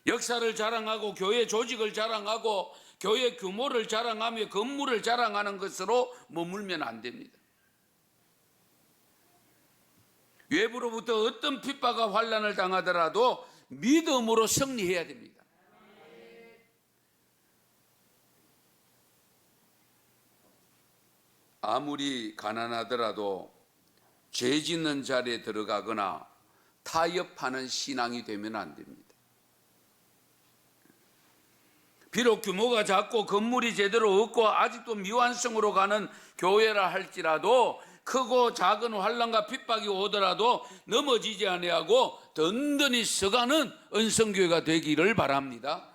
역사를 자랑하고 교회 조직을 자랑하고 교회 규모를 자랑하며 건물을 자랑하는 것으로 머물면 안 됩니다. 외부로부터 어떤 핍박과 환난을 당하더라도 믿음으로 승리해야 됩니다. 아무리 가난하더라도 죄 짓는 자리에 들어가거나 타협하는 신앙이 되면 안 됩니다. 비록 규모가 작고 건물이 제대로 없고 아직도 미완성으로 가는 교회라 할지라도 크고 작은 환난과 핍박이 오더라도 넘어지지 아니하고 든든히 서가는 은성교회가 되기를 바랍니다.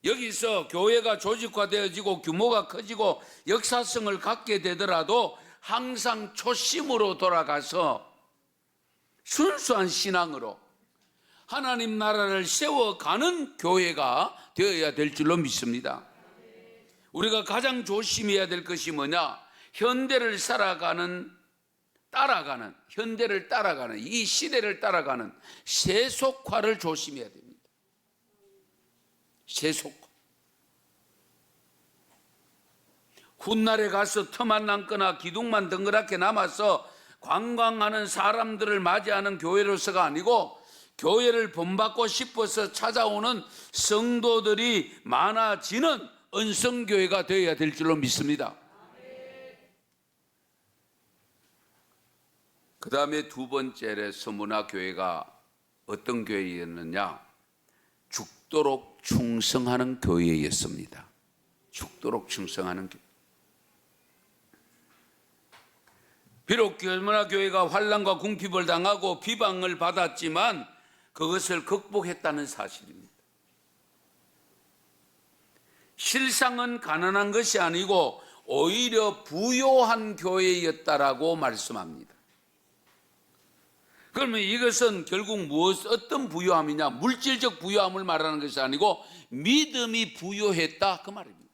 여기서 교회가 조직화되어지고 규모가 커지고 역사성을 갖게 되더라도 항상 초심으로 돌아가서 순수한 신앙으로 하나님 나라를 세워가는 교회가 되어야 될 줄로 믿습니다. 우리가 가장 조심해야 될 것이 뭐냐? 현대를 현대를 따라가는 이 시대를 따라가는 세속화를 조심해야 됩니다. 세속화. 훗날에 가서 터만 남거나 기둥만 덩그랗게 남아서 관광하는 사람들을 맞이하는 교회로서가 아니고 교회를 본받고 싶어서 찾아오는 성도들이 많아지는 은성교회가 되어야 될 줄로 믿습니다. 그 다음에 두 번째로 서문화 교회가 어떤 교회였느냐? 죽도록 충성하는 교회였습니다. 죽도록 충성하는 교회. 비록 서문화 교회가 환난과 궁핍을 당하고 비방을 받았지만 그것을 극복했다는 사실입니다. 실상은 가난한 것이 아니고 오히려 부요한 교회였다라고 말씀합니다. 그러면 이것은 결국 어떤 부요함이냐? 물질적 부요함을 말하는 것이 아니고 믿음이 부요했다 그 말입니다.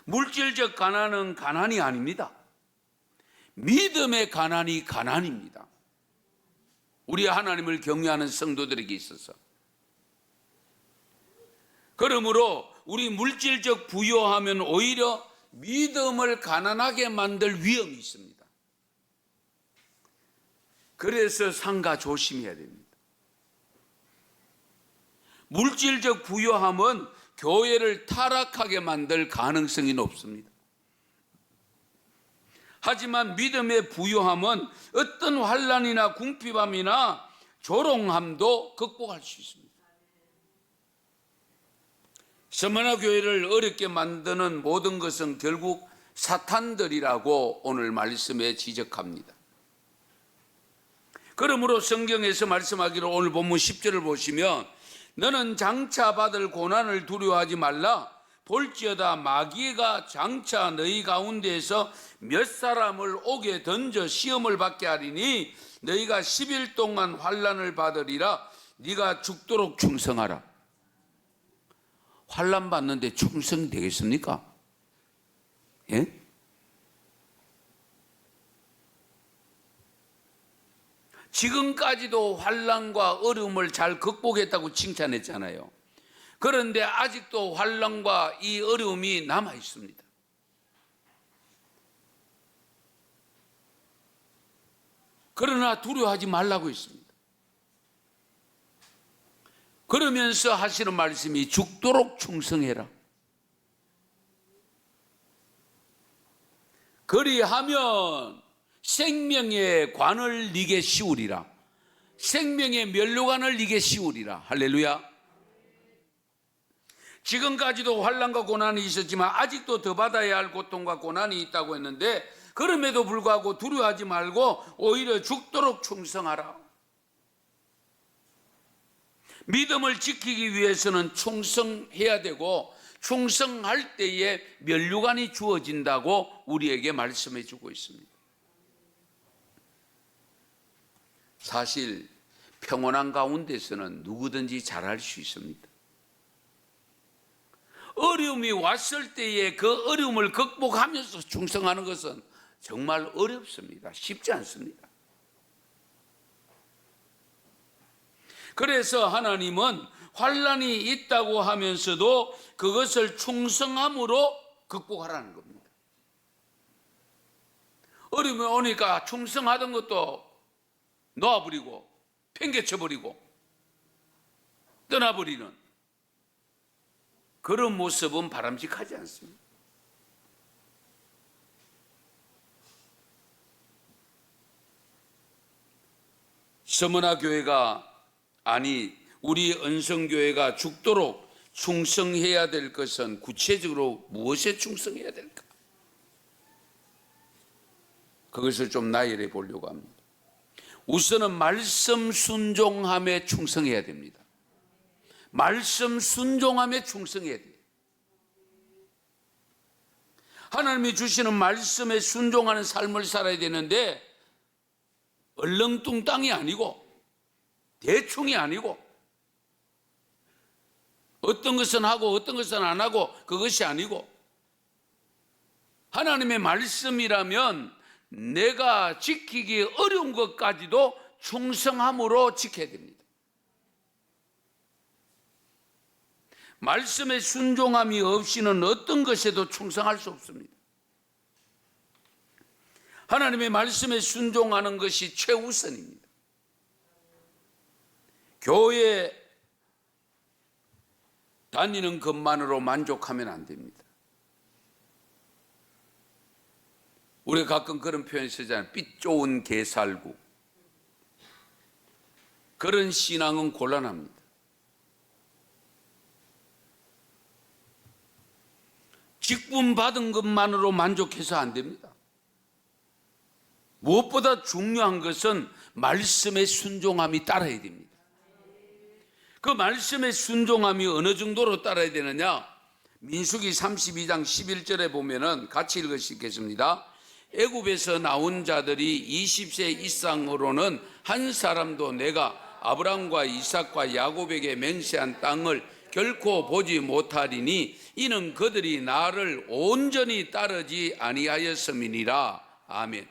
물질적 가난은 가난이 아닙니다. 믿음의 가난이 가난입니다. 우리 하나님을 경외하는 성도들에게 있어서. 그러므로 우리 물질적 부요하면 오히려 믿음을 가난하게 만들 위험이 있습니다. 그래서 상가 조심해야 됩니다. 물질적 부요함은 교회를 타락하게 만들 가능성이 높습니다. 하지만 믿음의 부요함은 어떤 환난이나 궁핍함이나 조롱함도 극복할 수 있습니다. 서문화 교회를 어렵게 만드는 모든 것은 결국 사탄들이라고 오늘 말씀에 지적합니다. 그러므로 성경에서 말씀하기로 오늘 본문 10절을 보시면 너는 장차 받을 고난을 두려워하지 말라. 볼지어다 마귀가 장차 너희 가운데에서 몇 사람을 옥에 던져 시험을 받게 하리니 너희가 10일 동안 환난을 받으리라. 네가 죽도록 충성하라. 환난 받는데 충성이 되겠습니까? 예? 지금까지도 환난과 어려움을 잘 극복했다고 칭찬했잖아요. 그런데 아직도 환난과 이 어려움이 남아 있습니다. 그러나 두려워하지 말라고 했습니다. 그러면서 하시는 말씀이 죽도록 충성해라. 그리하면 생명의 관을 네게 씌우리라. 생명의 면류관을 네게 씌우리라. 할렐루야. 지금까지도 환난과 고난이 있었지만 아직도 더 받아야 할 고통과 고난이 있다고 했는데 그럼에도 불구하고 두려워하지 말고 오히려 죽도록 충성하라. 믿음을 지키기 위해서는 충성해야 되고 충성할 때에 면류관이 주어진다고 우리에게 말씀해 주고 있습니다. 사실 평온한 가운데서는 누구든지 잘할 수 있습니다. 어려움이 왔을 때에 그 어려움을 극복하면서 충성하는 것은 정말 어렵습니다. 쉽지 않습니다. 그래서 하나님은 환난이 있다고 하면서도 그것을 충성함으로 극복하라는 겁니다. 어려움이 오니까 충성하던 것도 놓아버리고 팽개쳐버리고 떠나버리는 그런 모습은 바람직하지 않습니다. 서머나 교회가 우리 은성교회가 죽도록 충성해야 될 것은 구체적으로 무엇에 충성해야 될까? 그것을 좀 나열해 보려고 합니다. 우선은 말씀 순종함에 충성해야 됩니다. 말씀 순종함에 충성해야 돼요. 하나님이 주시는 말씀에 순종하는 삶을 살아야 되는데 얼렁뚱땅이 아니고 대충이 아니고 어떤 것은 하고 어떤 것은 안 하고 그것이 아니고 하나님의 말씀이라면 내가 지키기 어려운 것까지도 충성함으로 지켜야 됩니다. 말씀에 순종함이 없이는 어떤 것에도 충성할 수 없습니다. 하나님의 말씀에 순종하는 것이 최우선입니다. 교회 다니는 것만으로 만족하면 안 됩니다. 우리가 가끔 그런 표현 쓰잖아요. 삐 좋은 개살구. 그런 신앙은 곤란합니다. 직분 받은 것만으로 만족해서 안 됩니다. 무엇보다 중요한 것은 말씀의 순종함이 따라야 됩니다. 그 말씀의 순종함이 어느 정도로 따라야 되느냐? 민수기 32장 11절에 보면은 같이 읽으시겠습니다. 애굽에서 나온 자들이 20세 이상으로는 한 사람도 내가 아브람과 이삭과 야곱에게 맹세한 땅을 결코 보지 못하리니 이는 그들이 나를 온전히 따르지 아니하였음이니라. 아멘.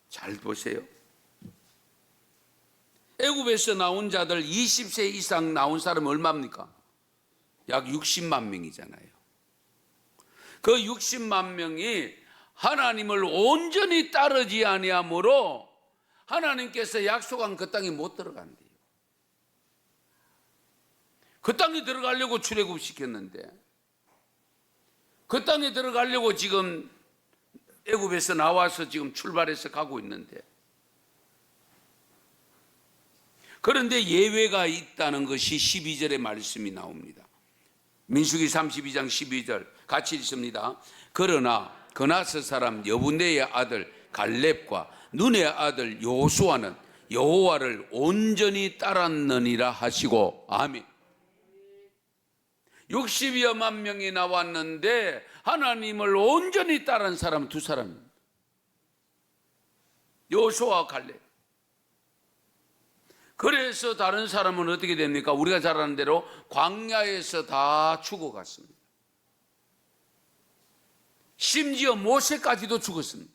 잘 보세요. 애굽에서 나온 자들 20세 이상 나온 사람은 얼마입니까? 약 60만 명이잖아요. 그 60만 명이 하나님을 온전히 따르지 아니하므로 하나님께서 약속한 그 땅에 못 들어간대요. 그 땅에 들어가려고 출애굽시켰는데 그 땅에 들어가려고 지금 애굽에서 나와서 지금 출발해서 가고 있는데 그런데 예외가 있다는 것이 12절의 말씀이 나옵니다. 민수기 32장 12절 같이 읽습니다. 그러나 그나스 사람 여분네의 아들 갈렙과 눈의 아들 여호수아는 여호와를 온전히 따랐느니라 하시고. 아멘. 60여만 명이 나왔는데 하나님을 온전히 따른 사람 두 사람입니다. 여호수아와 갈렙. 그래서 다른 사람은 어떻게 됩니까? 우리가 잘 아는 대로 광야에서 다 죽어갔습니다. 심지어 모세까지도 죽었습니다.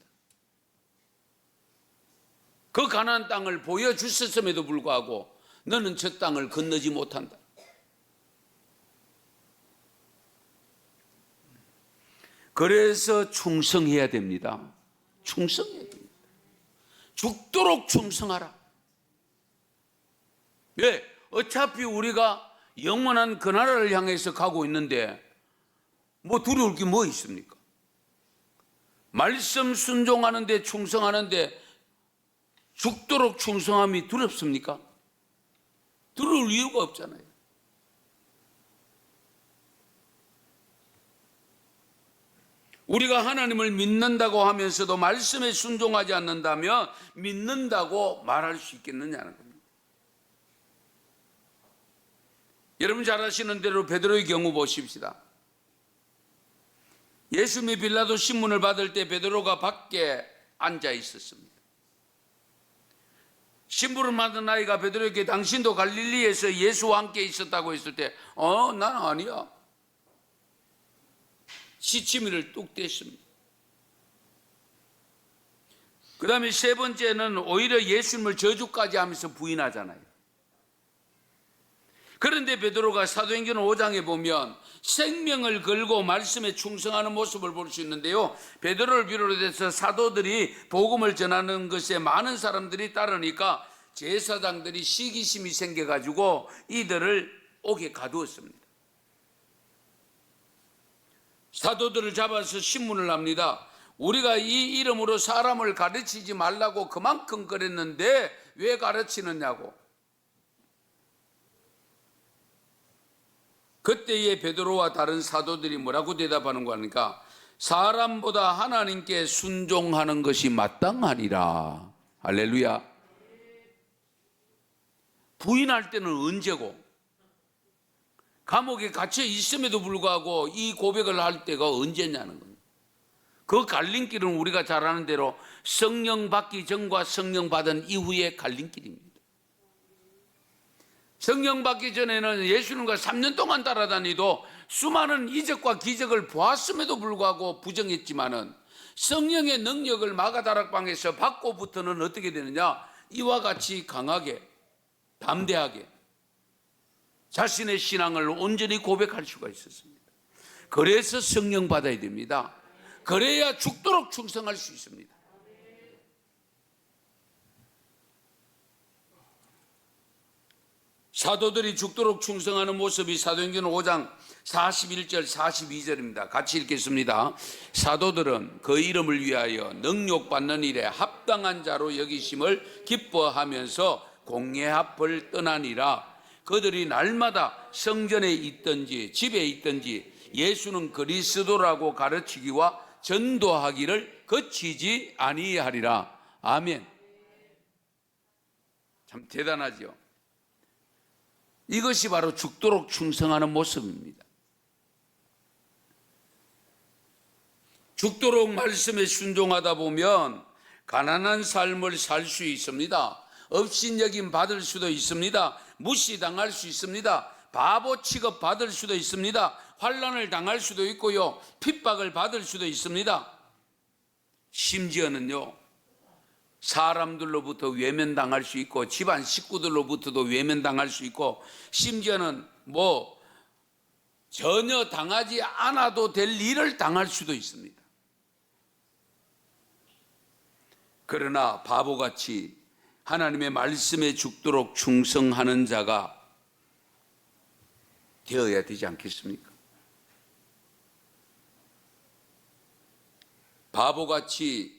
그 가나안 땅을 보여주셨음에도 불구하고 너는 저 땅을 건너지 못한다. 그래서 충성해야 됩니다. 충성해야 됩니다. 죽도록 충성하라. 왜? 어차피 우리가 영원한 그 나라를 향해서 가고 있는데 뭐 두려울 게 뭐 있습니까? 말씀 순종하는데 충성하는데 죽도록 충성함이 두렵습니까? 두려울 이유가 없잖아요. 우리가 하나님을 믿는다고 하면서도 말씀에 순종하지 않는다면 믿는다고 말할 수 있겠느냐는 겁니다. 여러분 잘 아시는 대로 베드로의 경우 보십시다. 예수님이 빌라도 신문을 받을 때 베드로가 밖에 앉아 있었습니다. 신부를 받은 아이가 베드로에게 당신도 갈릴리에서 예수와 함께 있었다고 했을 때 난 아니야. 시치미를 뚝 뗐습니다. 그 다음에 세 번째는 오히려 예수님을 저주까지 하면서 부인하잖아요. 그런데 베드로가 사도행전 5장에 보면 생명을 걸고 말씀에 충성하는 모습을 볼 수 있는데요. 베드로를 비롯해서 사도들이 복음을 전하는 것에 많은 사람들이 따르니까 제사장들이 시기심이 생겨가지고 이들을 옥에 가두었습니다. 사도들을 잡아서 신문을 합니다. 우리가 이 이름으로 사람을 가르치지 말라고 그만큼 그랬는데 왜 가르치느냐고. 그때의 베드로와 다른 사도들이 뭐라고 대답하는 거 하니까 사람보다 하나님께 순종하는 것이 마땅하니라. 할렐루야. 부인할 때는 언제고, 감옥에 갇혀 있음에도 불구하고 이 고백을 할 때가 언제냐는 겁니다. 그 갈림길은 우리가 잘 아는 대로 성령 받기 전과 성령 받은 이후의 갈림길입니다. 성령 받기 전에는 예수님과 3년 동안 따라다니도 수많은 이적과 기적을 보았음에도 불구하고 부정했지만은 성령의 능력을 마가다락방에서 받고부터는 어떻게 되느냐? 이와 같이 강하게, 담대하게 자신의 신앙을 온전히 고백할 수가 있었습니다. 그래서 성령 받아야 됩니다. 그래야 죽도록 충성할 수 있습니다. 사도들이 죽도록 충성하는 모습이 사도행전 5장 41절 42절입니다. 같이 읽겠습니다. 사도들은 그 이름을 위하여 능욕받는 일에 합당한 자로 여기심을 기뻐하면서 공회 앞을 떠나니라. 그들이 날마다 성전에 있든지 집에 있든지 예수는 그리스도라고 가르치기와 전도하기를 그치지 아니하리라. 아멘. 참 대단하죠. 이것이 바로 죽도록 충성하는 모습입니다. 죽도록 말씀에 순종하다 보면 가난한 삶을 살 수 있습니다. 업신여김 받을 수도 있습니다. 무시당할 수 있습니다. 바보 취급 받을 수도 있습니다. 환난을 당할 수도 있고요. 핍박을 받을 수도 있습니다. 심지어는요, 사람들로부터 외면당할 수 있고 집안 식구들로부터도 외면당할 수 있고 심지어는 전혀 당하지 않아도 될 일을 당할 수도 있습니다. 그러나 바보같이 하나님의 말씀에 죽도록 충성하는 자가 되어야 되지 않겠습니까? 바보같이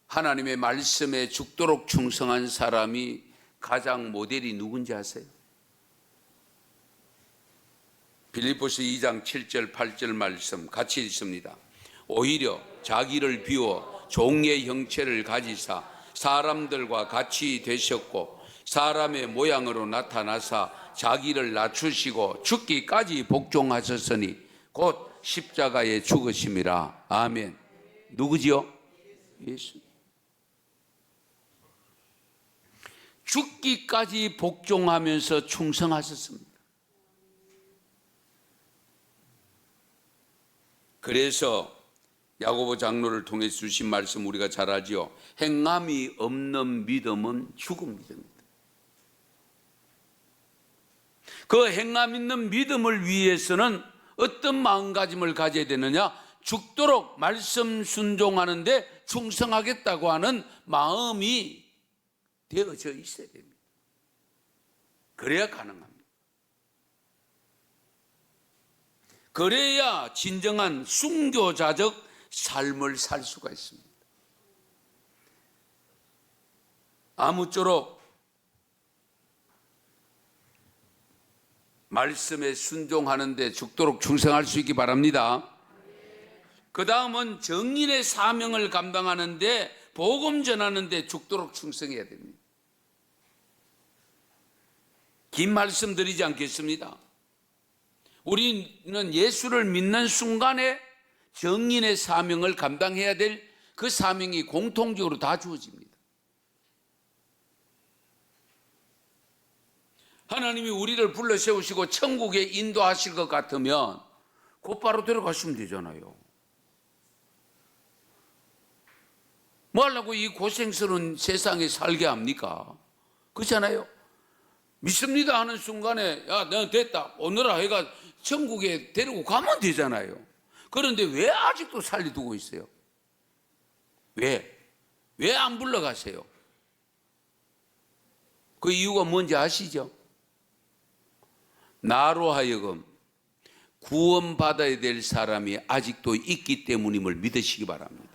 하나님의 말씀에 죽도록 충성한 사람이 가장 모델이 누군지 아세요? 빌립보서 2장 7절 8절 말씀 같이 읽습니다. 오히려 자기를 비워 종의 형체를 가지사 사람들과 같이 되셨고 사람의 모양으로 나타나사 자기를 낮추시고 죽기까지 복종하셨으니 곧 십자가에 죽으심이라. 아멘. 누구지요? 예수. 죽기까지 복종하면서 충성하셨습니다. 그래서 야고보 장로를 통해 주신 말씀 우리가 잘 알지요. 행함이 없는 믿음은 죽은 믿음입니다. 그 행함 있는 믿음을 위해서는 어떤 마음가짐을 가져야 되느냐? 죽도록 말씀 순종하는데 충성하겠다고 하는 마음이 되어져 있어야 됩니다. 그래야 가능합니다. 그래야 진정한 순교자적 삶을 살 수가 있습니다. 아무쪼록 말씀에 순종하는데 죽도록 충성할 수 있기 바랍니다. 그 다음은 정인의 사명을 감당하는데 복음 전하는데 죽도록 충성해야 됩니다. 긴 말씀 드리지 않겠습니다. 우리는 예수를 믿는 순간에 정인의 사명을 감당해야 될 그 사명이 공통적으로 다 주어집니다. 하나님이 우리를 불러 세우시고 천국에 인도하실 것 같으면 곧바로 들어가시면 되잖아요. 뭐 하려고 이 고생스러운 세상에 살게 합니까? 그렇잖아요. 믿습니다 하는 순간에 야, 내가 됐다 오늘아 해가 천국에 데리고 가면 되잖아요. 그런데 왜 아직도 살려두고 있어요? 왜 안 불러가세요? 그 이유가 뭔지 아시죠? 나로 하여금 구원받아야 될 사람이 아직도 있기 때문임을 믿으시기 바랍니다.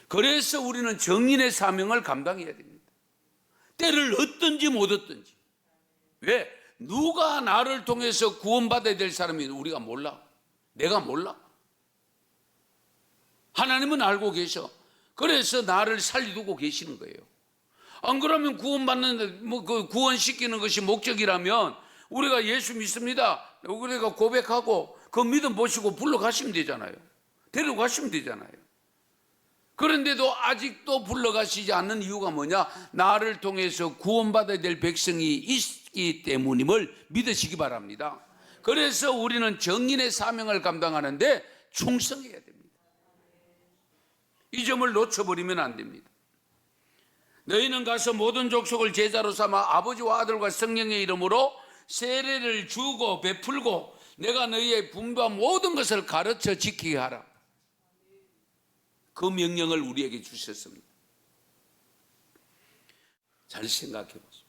그래서 우리는 정인의 사명을 감당해야 됩니다. 때를 얻든지 못 얻든지. 왜? 누가 나를 통해서 구원받아야 될 사람이 우리가 몰라. 내가 몰라. 하나님은 알고 계셔. 그래서 나를 살려두고 계시는 거예요. 안 그러면 구원시키는 것이 목적이라면 우리가 예수 믿습니다. 우리가 고백하고 그 믿음 보시고 불러가시면 되잖아요. 데려가시면 되잖아요. 그런데도 아직도 불러가시지 않는 이유가 뭐냐? 나를 통해서 구원받아야 될 백성이 있기 때문임을 믿으시기 바랍니다. 그래서 우리는 정인의 사명을 감당하는데 충성해야 됩니다. 이 점을 놓쳐버리면 안 됩니다. 너희는 가서 모든 족속을 제자로 삼아 아버지와 아들과 성령의 이름으로 세례를 주고 베풀고 내가 너희의 분부한 모든 것을 가르쳐 지키게 하라. 그 명령을 우리에게 주셨습니다. 잘 생각해 보세요.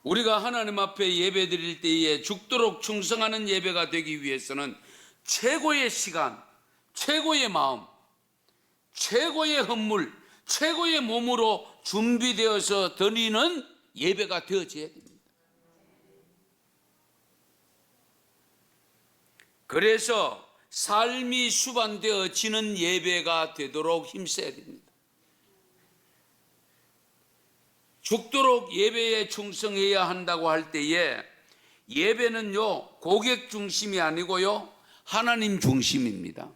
우리가 하나님 앞에 예배 드릴 때에 죽도록 충성하는 예배가 되기 위해서는 최고의 시간, 최고의 마음, 최고의 헌물, 최고의 몸으로 준비되어서 드리는 예배가 되어져야 됩니다. 그래서 삶이 수반되어지는 예배가 되도록 힘써야 됩니다. 죽도록 예배에 충성해야 한다고 할 때에 예배는요 고객 중심이 아니고요 하나님 중심입니다.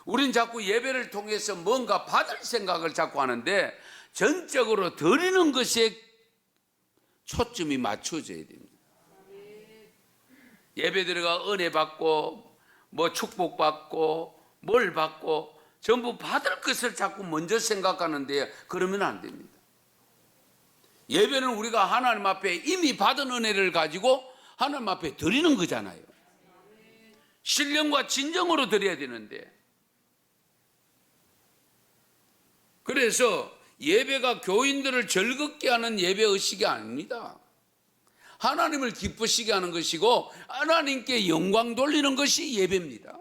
우린 자꾸 예배를 통해서 뭔가 받을 생각을 자꾸 하는데 전적으로 드리는 것에 초점이 맞춰져야 됩니다. 예배 들어가 은혜 받고 뭐 축복 받고 뭘 받고 전부 받을 것을 자꾸 먼저 생각하는데 그러면 안 됩니다. 예배는 우리가 하나님 앞에 이미 받은 은혜를 가지고 하나님 앞에 드리는 거잖아요. 신령과 진정으로 드려야 되는데, 그래서 예배가 교인들을 즐겁게 하는 예배 의식이 아닙니다. 하나님을 기쁘시게 하는 것이고 하나님께 영광 돌리는 것이 예배입니다.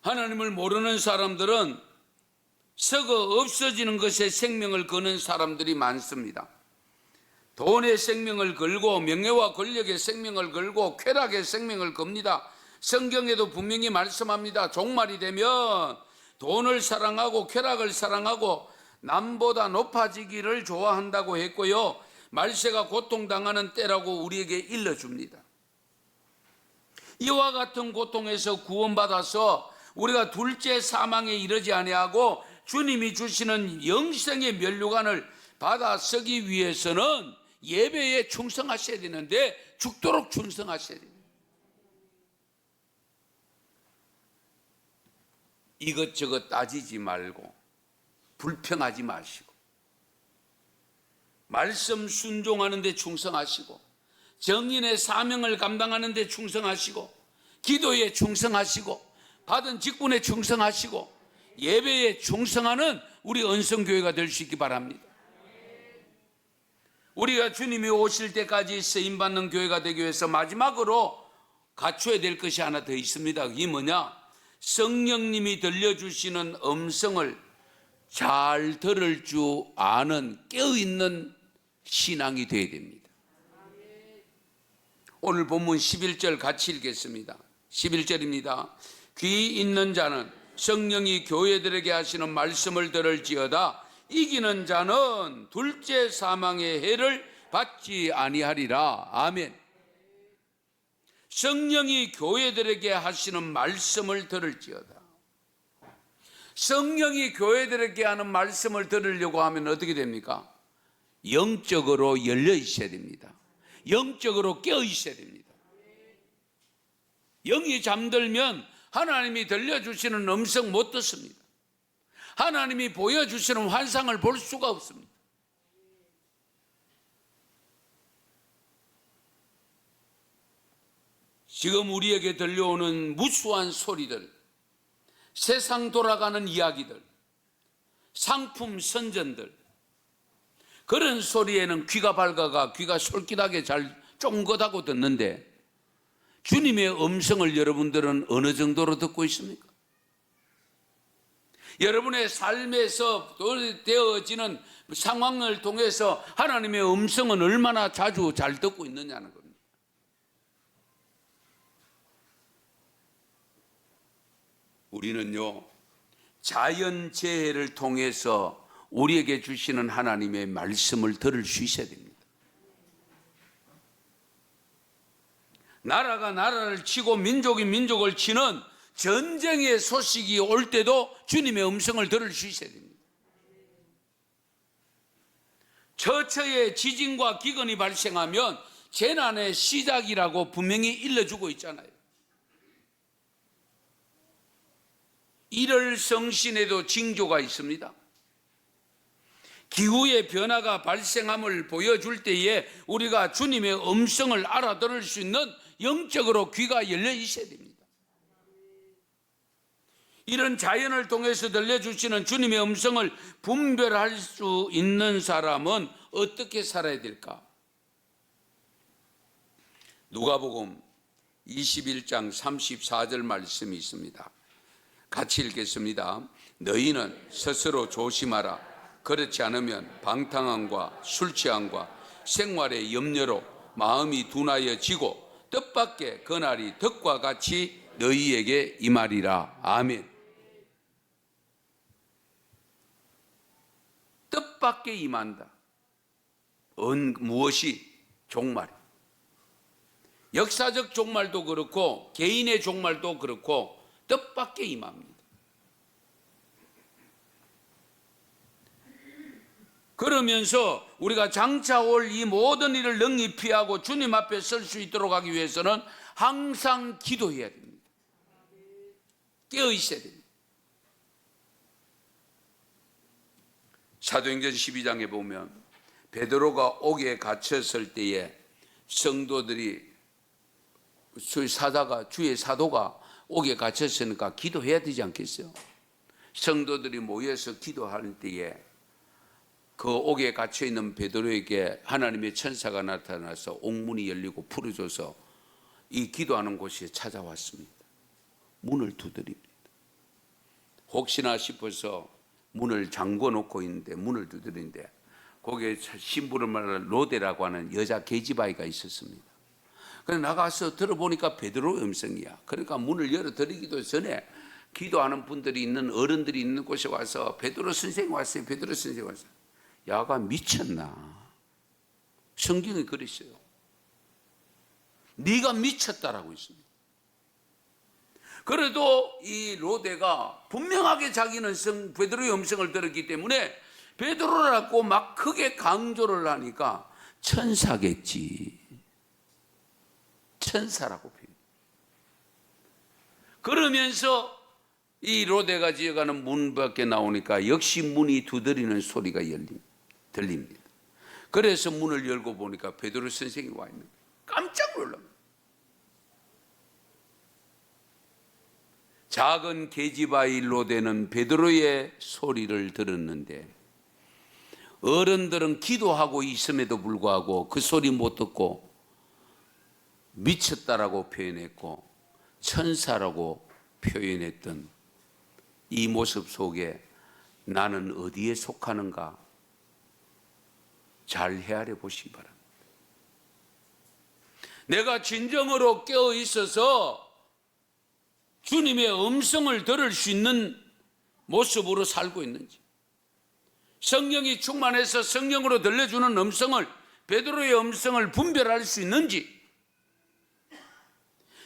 하나님을 모르는 사람들은 썩어 없어지는 것에 생명을 거는 사람들이 많습니다. 돈의 생명을 걸고 명예와 권력의 생명을 걸고 쾌락의 생명을 겁니다. 성경에도 분명히 말씀합니다. 종말이 되면 돈을 사랑하고 쾌락을 사랑하고 남보다 높아지기를 좋아한다고 했고요, 말세가 고통당하는 때라고 우리에게 일러줍니다. 이와 같은 고통에서 구원받아서 우리가 둘째 사망에 이르지 아니하고 주님이 주시는 영생의 면류관을 받아 서기 위해서는 예배에 충성하셔야 되는데 죽도록 충성하셔야 됩니다. 이것저것 따지지 말고 불평하지 마시고 말씀 순종하는 데 충성하시고 정인의 사명을 감당하는 데 충성하시고 기도에 충성하시고 받은 직분에 충성하시고 예배에 충성하는 우리 언성교회가 될 수 있기 바랍니다. 우리가 주님이 오실 때까지 쓰임받는 교회가 되기 위해서 마지막으로 갖춰야 될 것이 하나 더 있습니다. 그게 뭐냐? 성령님이 들려주시는 음성을 잘 들을 줄 아는 깨어있는 신앙이 되어야 됩니다. 오늘 본문 11절 같이 읽겠습니다. 11절입니다. 귀 있는 자는 성령이 교회들에게 하시는 말씀을 들을지어다. 이기는 자는 둘째 사망의 해를 받지 아니하리라. 아멘. 성령이 교회들에게 하시는 말씀을 들을지어다. 성령이 교회들에게 하는 말씀을 들으려고 하면 어떻게 됩니까? 영적으로 열려 있어야 됩니다. 영적으로 깨어 있어야 됩니다. 영이 잠들면 하나님이 들려주시는 음성 못 듣습니다. 하나님이 보여주시는 환상을 볼 수가 없습니다. 지금 우리에게 들려오는 무수한 소리들, 세상 돌아가는 이야기들, 상품 선전들, 그런 소리에는 귀가 밝아가 귀가 솔깃하게 잘 쫑긋하고 듣는데 주님의 음성을 여러분들은 어느 정도로 듣고 있습니까? 여러분의 삶에서 되어지는 상황을 통해서 하나님의 음성은 얼마나 자주 잘 듣고 있느냐는 겁니다. 우리는요, 자연재해를 통해서 우리에게 주시는 하나님의 말씀을 들을 수 있어야 됩니다. 나라가 나라를 치고 민족이 민족을 치는 전쟁의 소식이 올 때도 주님의 음성을 들을 수 있어야 됩니다. 처처에 지진과 기근이 발생하면 재난의 시작이라고 분명히 일러주고 있잖아요. 1월 성신에도 징조가 있습니다. 기후의 변화가 발생함을 보여줄 때에 우리가 주님의 음성을 알아들을 수 있는 영적으로 귀가 열려 있어야 됩니다. 이런 자연을 통해서 들려주시는 주님의 음성을 분별할 수 있는 사람은 어떻게 살아야 될까? 누가복음 21장 34절 말씀이 있습니다. 같이 읽겠습니다. 너희는 스스로 조심하라. 그렇지 않으면 방탕함과 술 취함과 생활의 염려로 마음이 둔하여지고 뜻밖의 그날이 덕과 같이 너희에게 임하리라. 아멘. 뜻밖에 임한다. 무엇이? 종말. 역사적 종말도 그렇고 개인의 종말도 그렇고 뜻밖에 임합니다. 그러면서 우리가 장차 올 이 모든 일을 능히 피하고 주님 앞에 설 수 있도록 하기 위해서는 항상 기도해야 됩니다. 깨어 있어야 됩니다. 사도행전 12장에 보면 베드로가 옥에 갇혔을 때에 성도들이 주의 사도가 옥에 갇혔으니까 기도해야 되지 않겠어요? 성도들이 모여서 기도할 때에 그 옥에 갇혀있는 베드로에게 하나님의 천사가 나타나서 옥문이 열리고 풀어줘서 이 기도하는 곳에 찾아왔습니다. 문을 두드립니다. 혹시나 싶어서 문을 잠궈 놓고 있는데 문을 두드리는데 거기에 심부름을 로데라고 하는 여자 계집아이가 있었습니다. 그래서 나가서 들어보니까 베드로의 음성이야. 그러니까 문을 열어드리기도 전에 기도하는 분들이 있는 어른들이 있는 곳에 와서 베드로 선생님 왔어요. 베드로 선생님 왔어요. 야가 미쳤나? 성경이 그랬어요. 네가 미쳤다라고 있습니다. 그래도 이 로데가 분명하게 자기는 베드로의 음성을 들었기 때문에 베드로라고 막 크게 강조를 하니까 천사겠지. 천사라고 표현. 그러면서 이 로데가 지어가는 문 밖에 나오니까 역시 문이 두드리는 소리가 들립니다. 그래서 문을 열고 보니까 베드로 선생이 와 있는 거예요. 깜짝 놀랍니다. 작은 계집아이 로데는 베드로의 소리를 들었는데 어른들은 기도하고 있음에도 불구하고 그 소리 못 듣고 미쳤다라고 표현했고 천사라고 표현했던 이 모습 속에 나는 어디에 속하는가 잘 헤아려 보시기 바랍니다. 내가 진정으로 깨어 있어서 주님의 음성을 들을 수 있는 모습으로 살고 있는지, 성령이 충만해서 성령으로 들려주는 음성을, 베드로의 음성을 분별할 수 있는지,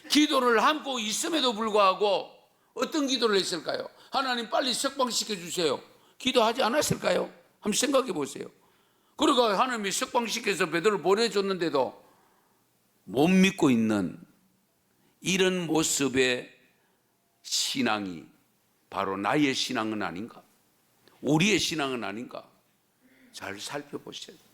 기도를 하고 있음에도 불구하고 어떤 기도를 했을까요? 하나님 빨리 석방시켜 주세요. 기도하지 않았을까요? 한번 생각해 보세요. 그러니까 하나님이 석방시켜서 베드로를 보내줬는데도 못 믿고 있는 이런 모습의 신앙이 바로 나의 신앙은 아닌가? 우리의 신앙은 아닌가? 잘 살펴보셔야 돼요.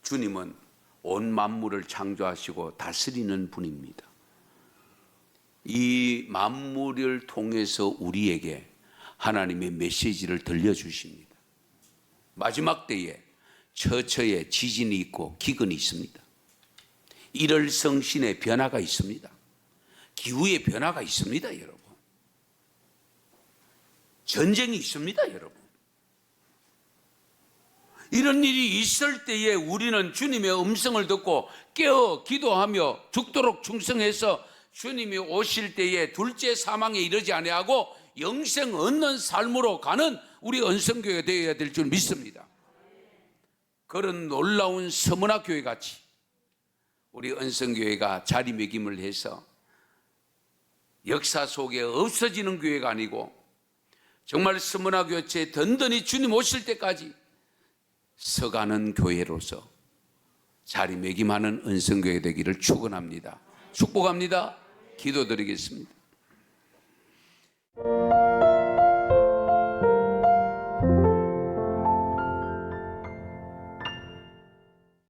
주님은 온 만물을 창조하시고 다스리는 분입니다. 이 만물을 통해서 우리에게 하나님의 메시지를 들려주십니다. 마지막 때에 처처에 지진이 있고 기근이 있습니다. 일월성신의 변화가 있습니다. 기후의 변화가 있습니다, 여러분. 전쟁이 있습니다, 여러분. 이런 일이 있을 때에 우리는 주님의 음성을 듣고 깨어 기도하며 죽도록 충성해서 주님이 오실 때에 둘째 사망에 이르지 아니하고 영생 얻는 삶으로 가는 우리 은성교회가 되어야 될 줄 믿습니다. 그런 놀라운 서문화 교회 같이 우리 은성교회가 자리매김을 해서 역사 속에 없어지는 교회가 아니고 정말 서문화 교체 든든히 주님 오실 때까지 서가는 교회로서 자리매김하는 은성교회 되기를 축원합니다. 축복합니다. 기도드리겠습니다.